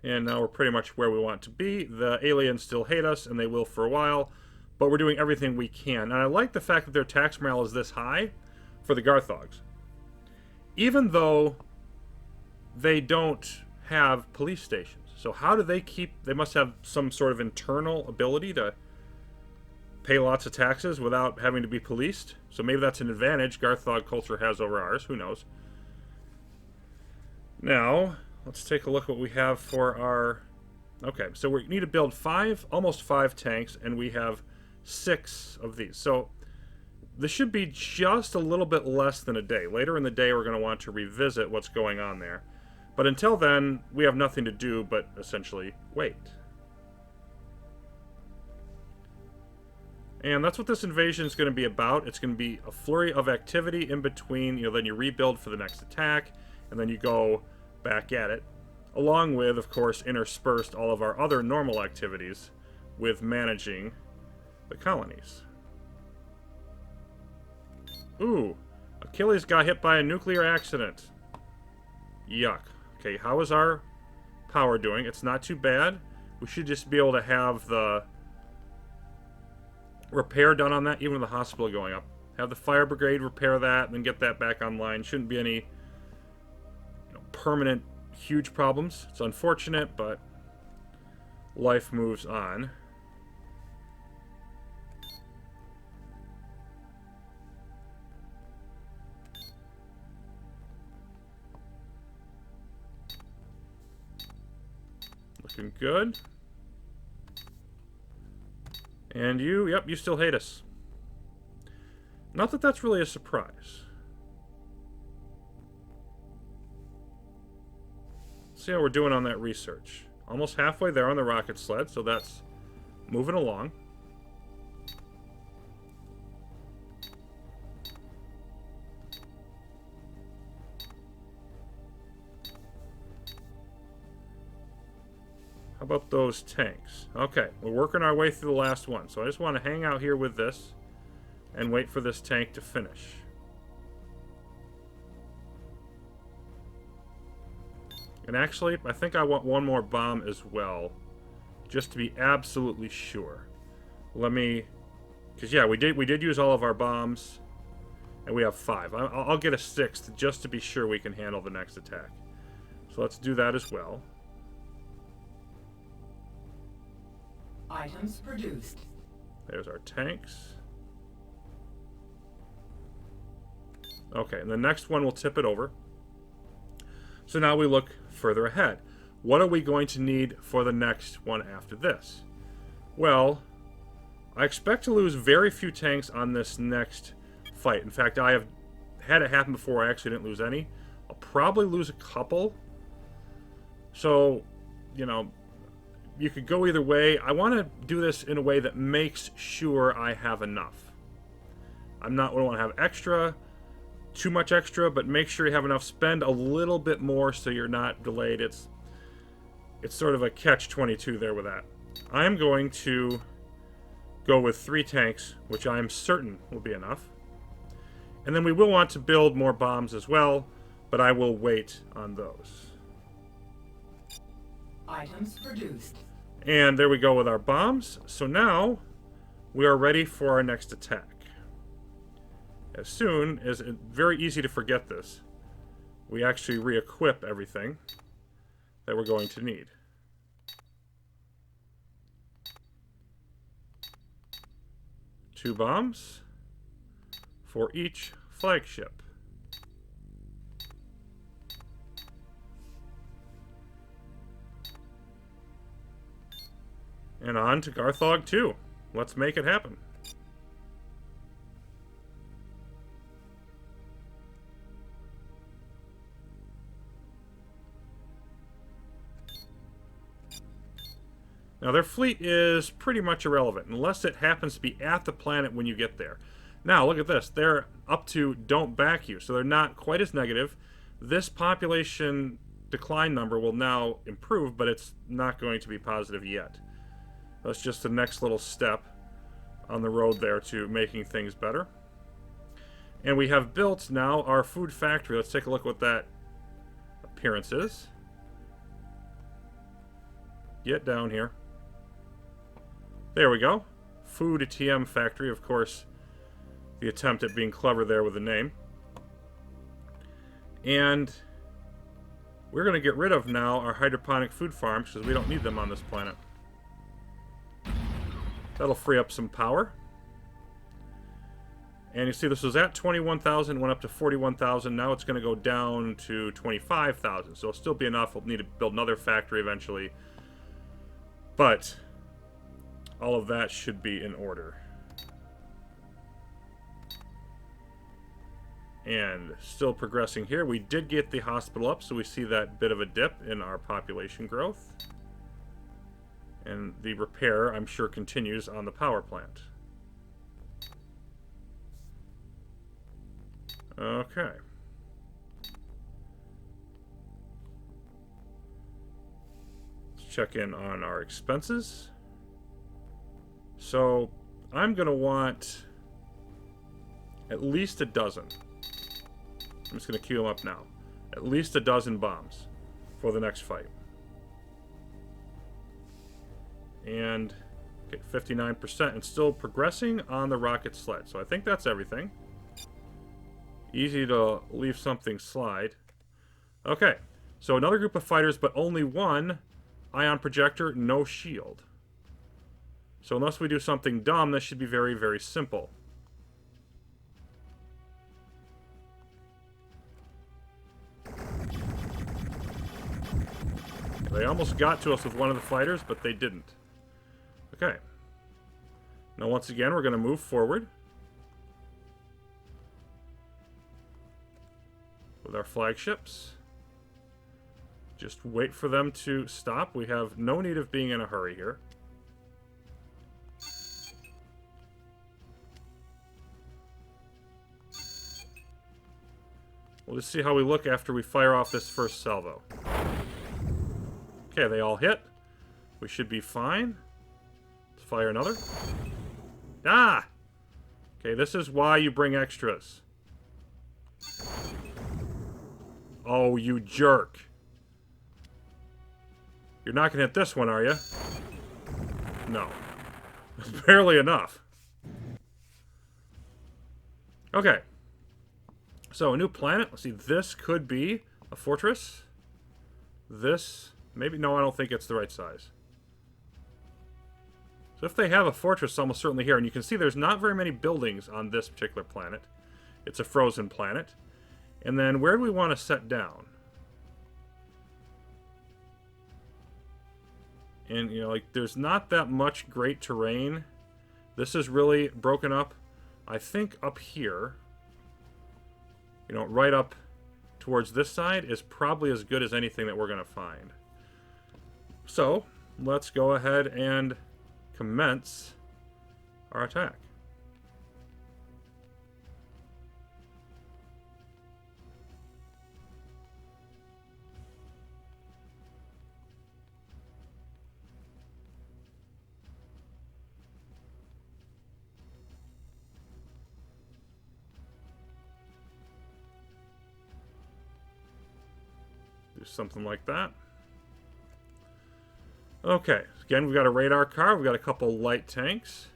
And now we're pretty much where we want to be. The aliens still hate us, and they will for a while, but we're doing everything we can. And I like the fact that their tax morale is this high for the Garthogs. Even though they don't have police stations. So how do they keep... They must have some sort of internal ability to pay lots of taxes without having to be policed. So maybe that's an advantage Garthog culture has over ours. Who knows? Now, let's take a look at what we have for our... Okay, so we need to build almost five tanks, and we have 6 of these. So this should be just a little bit less than a day. Later in the day, we're going to want to revisit what's going on there. But until then, we have nothing to do but essentially wait. And that's what this invasion is going to be about. It's going to be a flurry of activity in between. Then you rebuild for the next attack, and then you go back at it. Along with, of course, interspersed all of our other normal activities with managing the colonies. Ooh, Achilles got hit by a nuclear accident. Yuck. Okay, how is our power doing? It's not too bad. We should just be able to have the repair done on that, even with the hospital going up. Have the fire brigade repair that, and then get that back online. Shouldn't be any permanent, huge problems. It's unfortunate, but life moves on. Looking good. And you, yep, you still hate us. Not that that's really a surprise. Let's see how we're doing on that research. Almost halfway there on the rocket sled, so that's moving along. How about those tanks? Okay, we're working our way through the last one, so I just want to hang out here with this and wait for this tank to finish. And actually, I think I want one more bomb as well, just to be absolutely sure. Let me... Because, yeah, we did use all of our bombs, and we have 5. I'll get a 6th just to be sure we can handle the next attack. So let's do that as well. Items produced. There's our tanks. Okay, and the next one will tip it over. So now we look further ahead. What are we going to need for the next one after this? Well, I expect to lose very few tanks on this next fight. In fact, I have had it happen before. I actually didn't lose any. I'll probably lose a couple. So, you could go either way. I want to do this in a way that makes sure I have enough. I don't want to have extra, too much extra, but make sure you have enough. Spend a little bit more so you're not delayed. It's sort of a catch-22 there with that. I'm going to go with 3 tanks, which I am certain will be enough. And then we will want to build more bombs as well, but I will wait on those. Items produced. And there we go with our bombs. So now we are ready for our next attack. As soon as it's very easy to forget this, we actually re-equip everything that we're going to need. Two bombs for each flagship. And on to Garthog 2. Let's make it happen. Now, their fleet is pretty much irrelevant, unless it happens to be at the planet when you get there. Now, look at this. They're up to don't back you, so they're not quite as negative. This population decline number will now improve, but it's not going to be positive yet. That's just the next little step on the road there to making things better. And we have built now our food factory. Let's take a look at what that appearance is. Get down here. There we go. Food TM Factory, of course. The attempt at being clever there with the name. And we're going to get rid of now our hydroponic food farms because we don't need them on this planet. That'll free up some power. And you see this was at 21,000, went up to 41,000. Now it's going to go down to 25,000. So it'll still be enough. We'll need to build another factory eventually. But all of that should be in order. And still progressing here. We did get the hospital up, so we see that bit of a dip in our population growth. And the repair, I'm sure, continues on the power plant. Okay. Let's check in on our expenses. So, I'm going to want at least a dozen. I'm just going to queue them up now. At least a dozen bombs for the next fight. And get 59% and still progressing on the rocket sled. So I think that's everything. Easy to leave something slide. Okay, so another group of fighters, but only one ion projector, no shield. So unless we do something dumb, this should be very, very simple. They almost got to us with one of the fighters, but they didn't. Okay. Now once again, we're going to move forward with our flagships. Just wait for them to stop. We have no need of being in a hurry here. We'll just see how we look after we fire off this first salvo. Okay, they all hit. We should be fine. Let's fire another. Ah! Okay, this is why you bring extras. Oh, you jerk. You're not going to hit this one, are you? No. It's barely enough. Okay. So, a new planet. Let's see. This could be a fortress. This... Maybe, no, I don't think it's the right size. So if they have a fortress, almost certainly here. And you can see there's not very many buildings on this particular planet. It's a frozen planet. And then where do we want to set down? And, you know, like, there's not that much great terrain. This is really broken up. I think up here, you know, right up towards this side is probably as good as anything that we're going to find. So, let's go ahead and commence our attack. Do something like that. Okay, again, we've got a radar car. We've got a couple light tanks.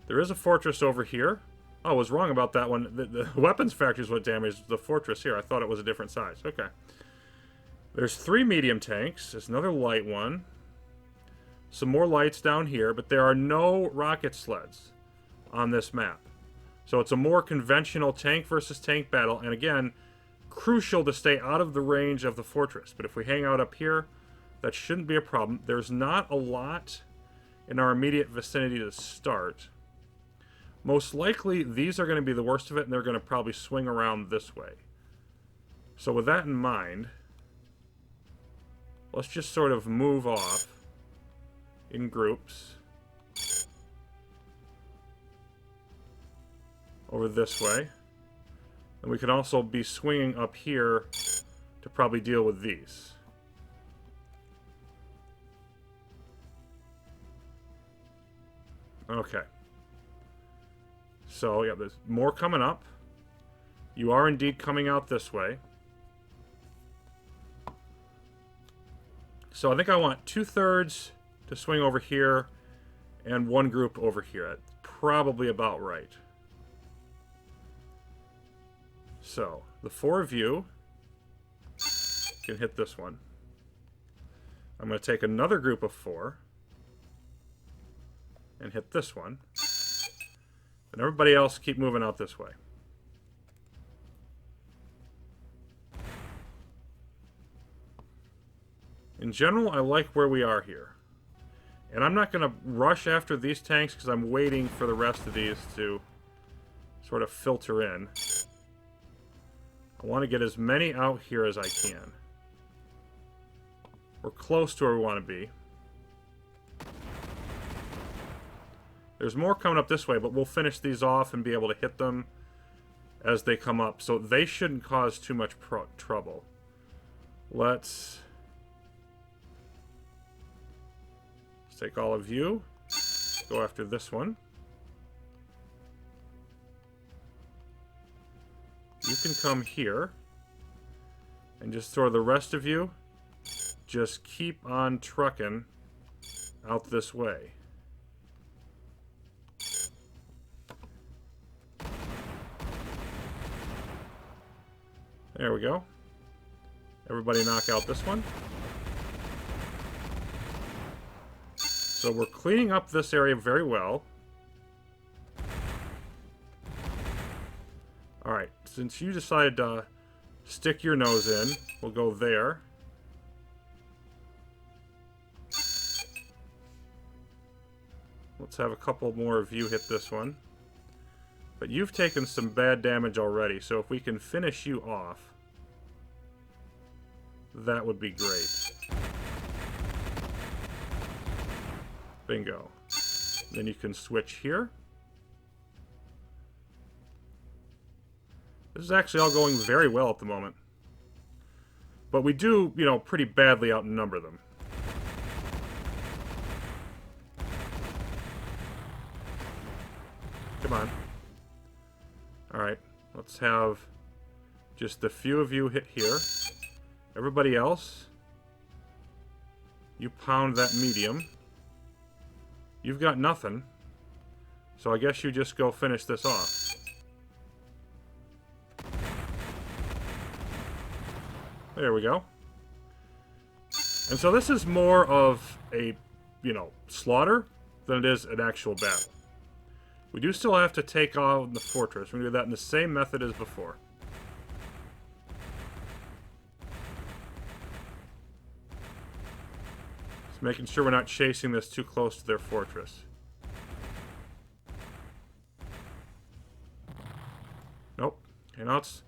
There is a fortress over here. Oh, I was wrong about that one. The weapons factory is what damaged the fortress here. I thought it was a different size. Okay. There's 3 medium tanks. There's another light one. Some more lights down here, but there are no rocket sleds on this map. So it's a more conventional tank versus tank battle. And again, crucial to stay out of the range of the fortress. But if we hang out up here, that shouldn't be a problem. There's not a lot in our immediate vicinity to start. Most likely, these are going to be the worst of it, and they're going to probably swing around this way. So with that in mind, let's just sort of move off in groups over this way. And we could also be swinging up here to probably deal with these. Okay. So, yeah, there's more coming up. You are indeed coming out this way. So I think I want 2/3 to swing over here and one group over here. That's probably about right. So the 4 of you can hit this one. I'm going to take another group of 4 and hit this one. And everybody else keep moving out this way. In general, I like where we are here. And I'm not going to rush after these tanks because I'm waiting for the rest of these to sort of filter in. I want to get as many out here as I can. We're close to where we want to be. There's more coming up this way, but we'll finish these off and be able to hit them as they come up. So they shouldn't cause too much trouble. Let's take all of you. Go after this one. You can come here. And just throw the rest of you. Just keep on trucking out this way. There we go. Everybody knock out this one. So we're cleaning up this area very well. Alright, since you decided to stick your nose in, we'll go there. Let's have a couple more of you hit this one. But you've taken some bad damage already, so if we can finish you off, that would be great. Bingo. Then you can switch here. This is actually all going very well at the moment. But we do, you know, pretty badly outnumber them. Come on. Alright, let's have just a few of you hit here. Everybody else, you pound that medium. You've got nothing, so I guess you just go finish this off. There we go. And so this is more of a, you know, slaughter than it is an actual battle. We do still have to take on the fortress. We're going to do that in the same method as before. Just making sure we're not chasing this too close to their fortress. Nope. And now it's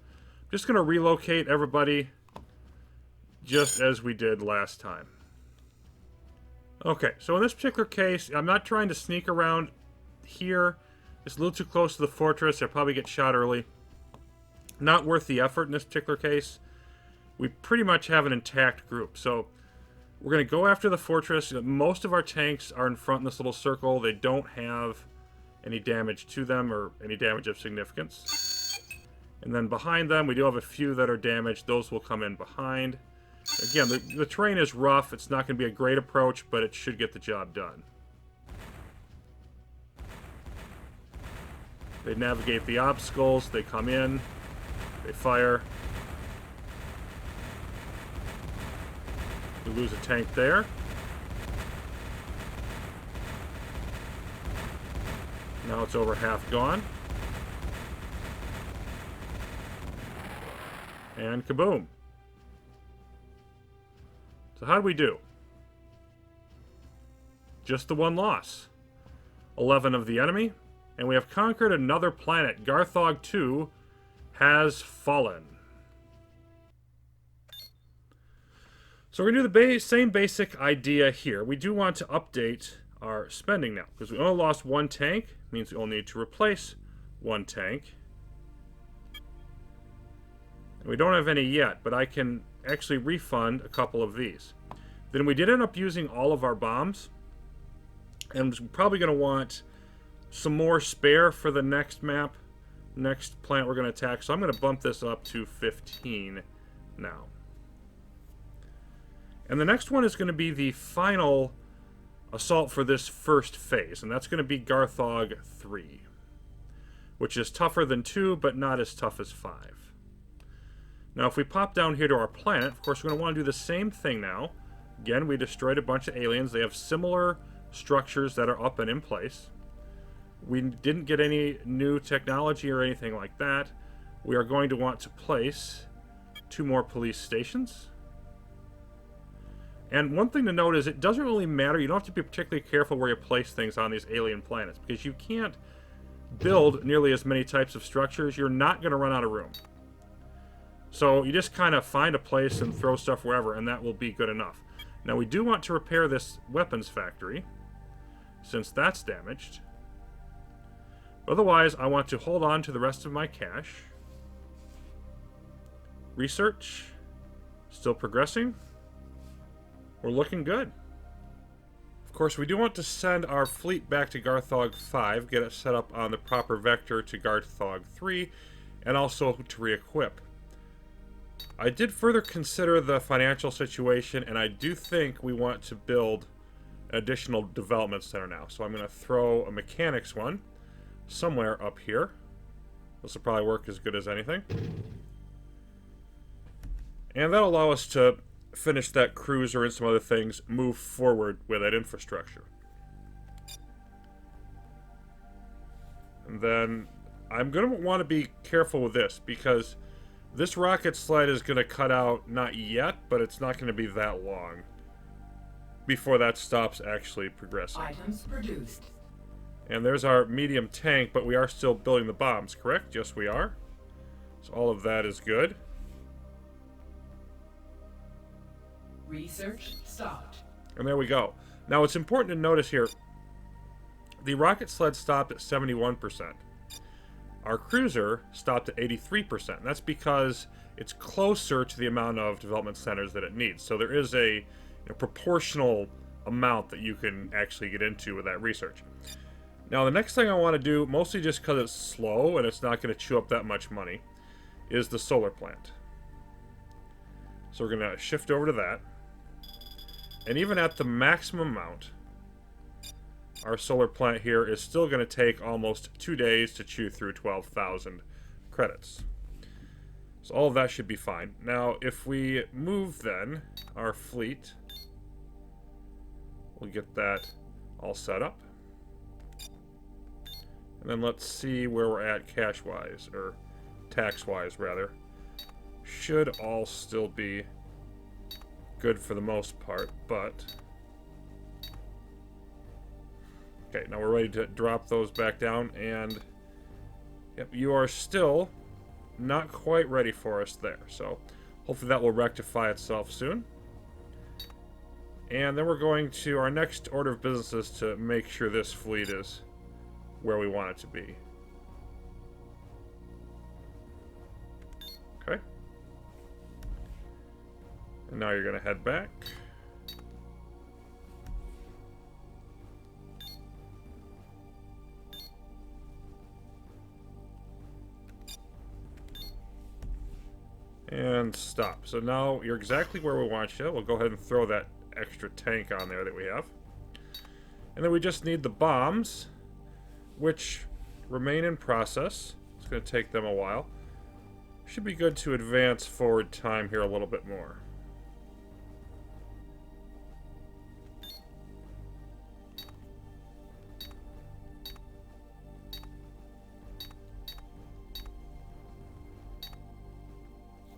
just going to relocate everybody just as we did last time. Okay, so in this particular case, I'm not trying to sneak around here. It's a little too close to the fortress. I'll probably get shot early. Not worth the effort in this particular case. We pretty much have an intact group. So we're going to go after the fortress. Most of our tanks are in front in this little circle. They don't have any damage to them or any damage of significance. And then behind them, we do have a few that are damaged. Those will come in behind. Again, the terrain is rough. It's not going to be a great approach, but it should get the job done. They navigate the obstacles, they come in, they fire. We lose a tank there. Now it's over half gone. And kaboom. So how do we do? Just the one loss. 11 of the enemy. And we have conquered another planet. Garthog 2 has fallen. So we're going to do the same basic idea here. We do want to update our spending now. Because we only lost one tank. Means we only need to replace one tank. And we don't have any yet, but I can actually refund a couple of these. Then we did end up using all of our bombs. And we're probably going to want some more spare for the next map, next planet we're going to attack. So I'm going to bump this up to 15 now. And the next one is going to be the final assault for this first phase, and that's going to be Garthog 3, which is tougher than 2, but not as tough as 5. Now, if we pop down here to our planet, of course, we're going to want to do the same thing now. Again, we destroyed a bunch of aliens. They have similar structures that are up and in place. We didn't get any new technology or anything like that. We are going to want to place 2 more police stations. And one thing to note is it doesn't really matter. You don't have to be particularly careful where you place things on these alien planets, because you can't build nearly as many types of structures. You're not going to run out of room. So you just kind of find a place and throw stuff wherever, and that will be good enough. Now, we do want to repair this weapons factory, since that's damaged. Otherwise, I want to hold on to the rest of my cash. Research. Still progressing. We're looking good. Of course, we do want to send our fleet back to Garthog 5, get it set up on the proper vector to Garthog 3, and also to re-equip. I did further consider the financial situation, and I do think we want to build an additional development center now. So I'm going to throw a mechanics one somewhere up here. This will probably work as good as anything. And that'll allow us to finish that cruiser and some other things, move forward with that infrastructure. And then I'm going to want to be careful with this, because this rocket sled is going to cut out, not yet, but it's not going to be that long before that stops actually progressing. Items produced. And there's our medium tank, but we are still building the bombs, correct? Yes, we are. So all of that is good. Research stopped. And there we go. Now, it's important to notice here, the rocket sled stopped at 71%. Our cruiser stopped at 83%. And that's because it's closer to the amount of development centers that it needs. So there is a proportional amount that you can actually get into with that research. Now, the next thing I want to do, mostly just because it's slow and it's not going to chew up that much money, is the solar plant. So we're going to shift over to that. And even at the maximum amount, our solar plant here is still going to take almost 2 days to chew through 12,000 credits. So all of that should be fine. Now, if we move then our fleet, we'll get that all set up. And then let's see where we're at cash-wise, or tax-wise, rather. Should all still be good for the most part, but... Okay, now we're ready to drop those back down, and... Yep, you are still not quite ready for us there, so hopefully that will rectify itself soon. And then we're going to our next order of business to make sure this fleet is where we want it to be. Okay. And now you're going to head back. And stop. So now you're exactly where we want you. We'll go ahead and throw that extra tank on there that we have. And then we just need the bombs, which remain in process. It's going to take them a while. Should be good to advance forward time here a little bit more.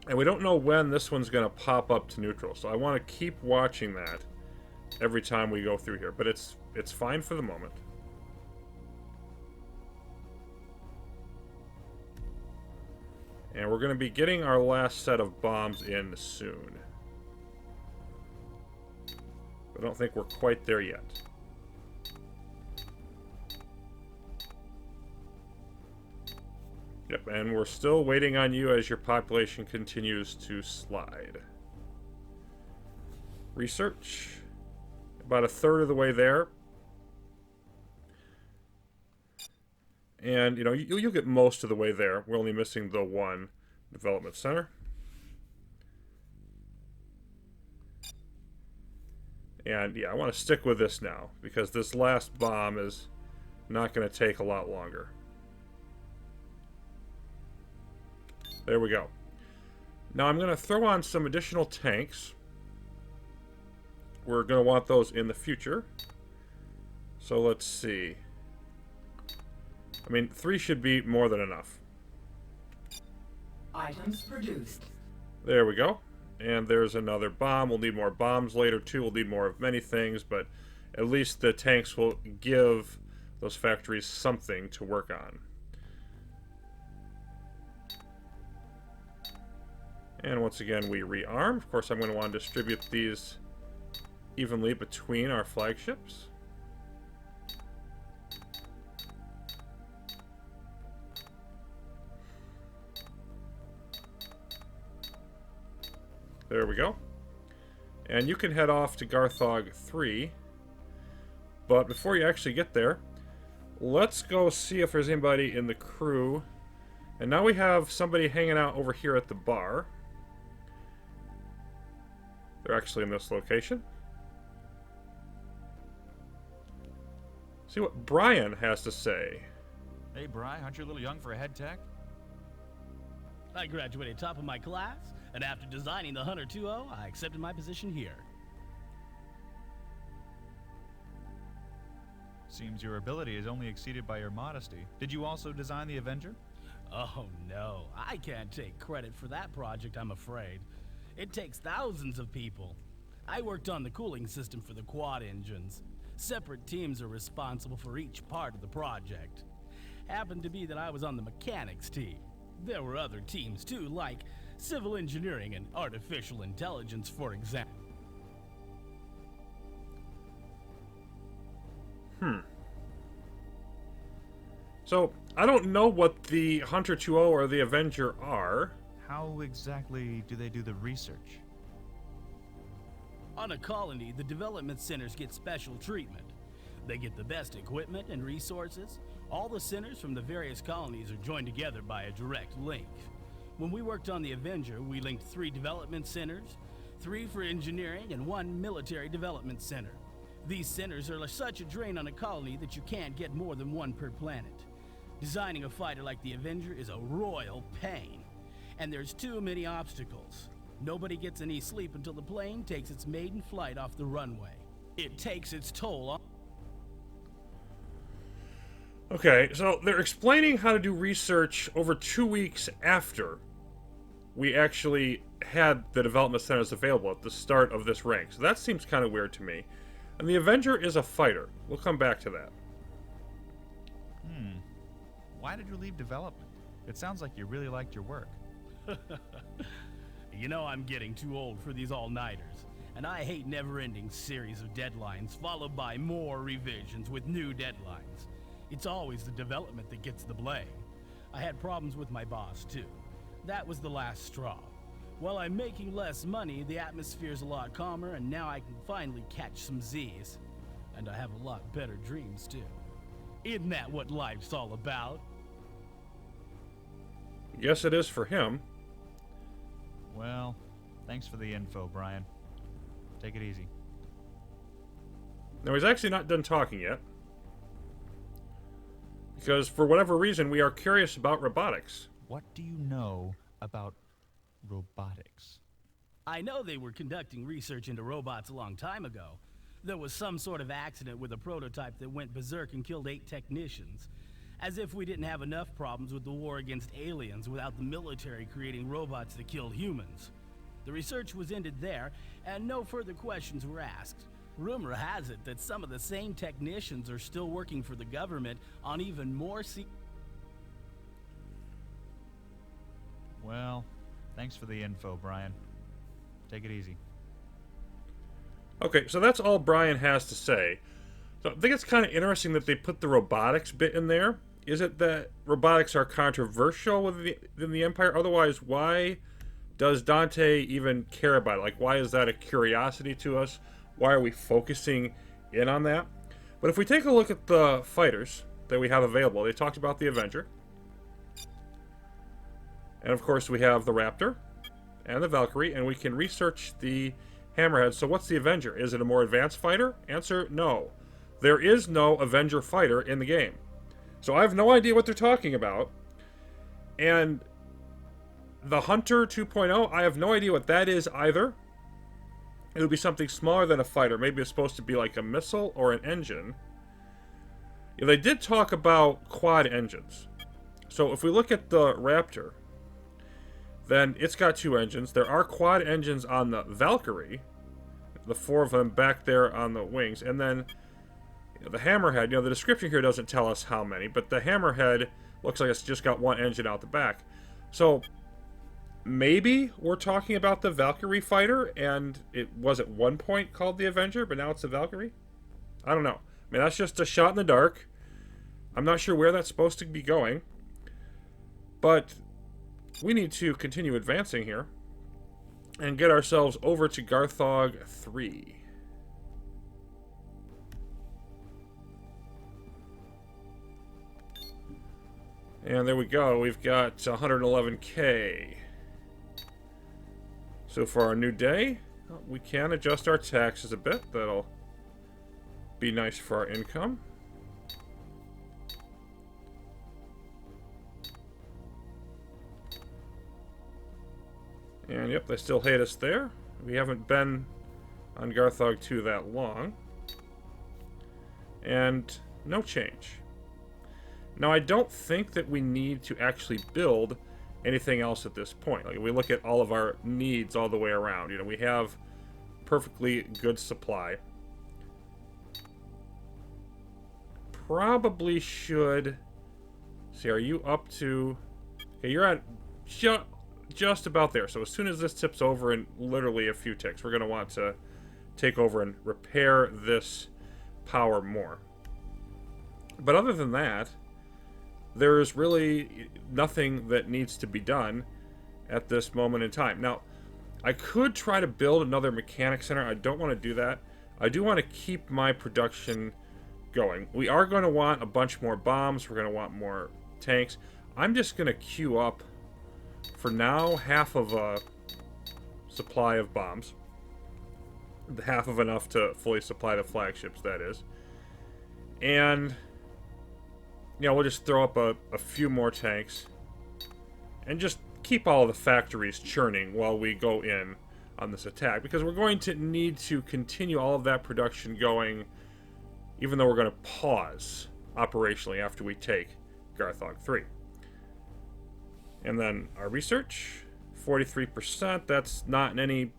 And we don't know when this one's going to pop up to neutral, so I want to keep watching that every time we go through here. But it's fine for the moment. And we're going to be getting our last set of bombs in soon. I don't think we're quite there yet. Yep, and we're still waiting on you as your population continues to slide. Research. About a third of the way there. And, you know, you'll get most of the way there. We're only missing the one development center. And yeah, I want to stick with this now, because this last bomb is not going to take a lot longer. There we go. Now I'm going to throw on some additional tanks. We're going to want those in the future. So let's see. I mean, 3 should be more than enough. Items produced. There we go. And there's another bomb. We'll need more bombs later too. We'll need more of many things, but at least the tanks will give those factories something to work on. And once again, we rearm. Of course, I'm going to want to distribute these evenly between our flagships. There we go. And you can head off to Garthog 3. But before you actually get there, let's go see if there's anybody in the crew. And now we have somebody hanging out over here at the bar. They're actually in this location. See what Brian has to say. Hey, Bri, aren't you a little young for a head tech? I graduated top of my class, and after designing the Hunter 2.0, I accepted my position here. Seems your ability is only exceeded by your modesty. Did you also design the Avenger? Oh no, I can't take credit for that project, I'm afraid. It takes thousands of people. I worked on the cooling system for the quad engines. Separate teams are responsible for each part of the project. Happened to be that I was on the mechanics team. There were other teams too, like civil engineering and artificial intelligence, for example. So, I don't know what the Hunter 2.0 or the Avenger are. How exactly do they do the research? On a colony, the development centers get special treatment. They get the best equipment and resources. All the centers from the various colonies are joined together by a direct link. When we worked on the Avenger, we linked 3 development centers, 3 for engineering, and 1 military development center. These centers are such a drain on a colony that you can't get more than 1 per planet. Designing a fighter like the Avenger is a royal pain. And there's too many obstacles. Nobody gets any sleep until the plane takes its maiden flight off the runway. It takes its toll on... Okay, so they're explaining how to do research over 2 weeks after we actually had the development centers available at the start of this rank. So that seems kind of weird to me. And the Avenger is a fighter. We'll come back to that. Why did you leave development? It sounds like you really liked your work. You know I'm getting too old for these all-nighters, and I hate never-ending series of deadlines followed by more revisions with new deadlines. It's always the development that gets the blame. I had problems with my boss, too. That was the last straw. While I'm making less money, the atmosphere's a lot calmer, and now I can finally catch some Z's. And I have a lot better dreams, too. Isn't that what life's all about? Yes, it is for him. Well, thanks for the info, Brian. Take it easy. Now, he's actually not done talking yet. Because, for whatever reason, we are curious about robotics. What do you know about robotics? I know they were conducting research into robots a long time ago. There was some sort of accident with a prototype that went berserk and killed 8 technicians. As if we didn't have enough problems with the war against aliens without the military creating robots that killed humans. The research was ended there, and no further questions were asked. Rumor has it that some of the same technicians are still working for the government on even more Well, thanks for the info, Brian. Take it easy. Okay, so that's all Brian has to say. So I think it's kind of interesting that they put the robotics bit in there. Is it that robotics are controversial within the Empire? Otherwise, why does Dante even care about it? Like, why is that a curiosity to us? Why are we focusing in on that? But if we take a look at the fighters that we have available, they talked about the Avenger. And of course, we have the Raptor and the Valkyrie, and we can research the Hammerhead. So what's the Avenger? Is it a more advanced fighter? Answer, no. There is no Avenger fighter in the game. So I have no idea what they're talking about. And the Hunter 2.0, I have no idea what that is either. It would be something smaller than a fighter. Maybe it's supposed to be like a missile or an engine. Yeah, they did talk about quad engines. So if we look at the Raptor, then it's got 2 engines. There are quad engines on the Valkyrie, the 4 of them back there on the wings. And then the Hammerhead, the description here doesn't tell us how many, but the Hammerhead looks like it's just got 1 engine out the back. So maybe we're talking about the Valkyrie fighter, and it was at one point called the Avenger, but now it's the Valkyrie? I don't know. I mean, that's just a shot in the dark. I'm not sure where that's supposed to be going. But we need to continue advancing here and get ourselves over to Garthog 3. And there we go. We've got 111k. So for our new day, we can adjust our taxes a bit. That'll be nice for our income. And yep, they still hate us there. We haven't been on Garthog 2 that long. And no change. Now, I don't think that we need to actually build anything else at this point. Like, we look at all of our needs all the way around. We have perfectly good supply. Probably should... See, are you up to... Okay, you're at just about there. So as soon as this tips over in literally a few ticks, we're going to want to take over and repair this power more. But other than that, there's really nothing that needs to be done at this moment in time. Now, I could try to build another mechanic center. I don't want to do that. I do want to keep my production going. We are going to want a bunch more bombs. We're going to want more tanks. I'm just going to queue up, for now, half of a supply of bombs. Half of enough to fully supply the flagships, that is. And... we'll just throw up a few more tanks and just keep all of the factories churning while we go in on this attack, because we're going to need to continue all of that production going, even though we're going to pause operationally after we take Garthog 3. And then our research, 43%. That's not in any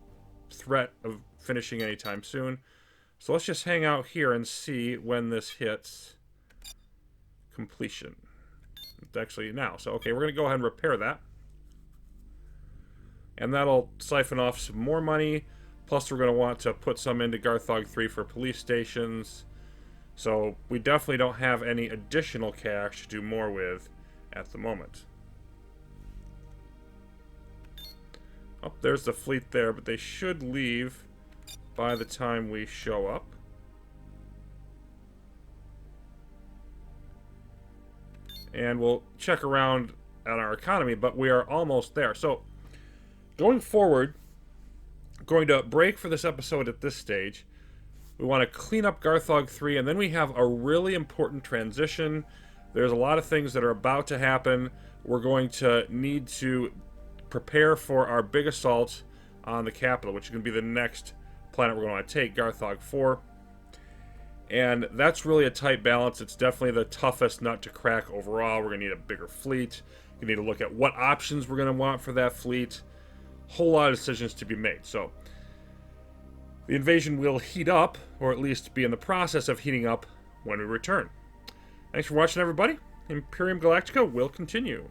threat of finishing anytime soon. So let's just hang out here and see when this hits completion. It's actually now. So, okay, we're going to go ahead and repair that. And that'll siphon off some more money. Plus, we're going to want to put some into Garthog 3 for police stations. So, we definitely don't have any additional cash to do more with at the moment. Oh, there's the fleet there, but they should leave by the time we show up. And we'll check around at our economy, but we are almost there. So, going forward, going to break for this episode at this stage. We want to clean up Garthog 3, and then we have a really important transition. There's a lot of things that are about to happen. We're going to need to prepare for our big assault on the capital, which is going to be the next planet we're going to take, Garthog 4. And that's really a tight balance. It's definitely the toughest nut to crack overall. We're going to need a bigger fleet. We need to look at what options we're going to want for that fleet. Whole lot of decisions to be made. So, the invasion will heat up, or at least be in the process of heating up when we return. Thanks for watching, everybody. Imperium Galactica will continue.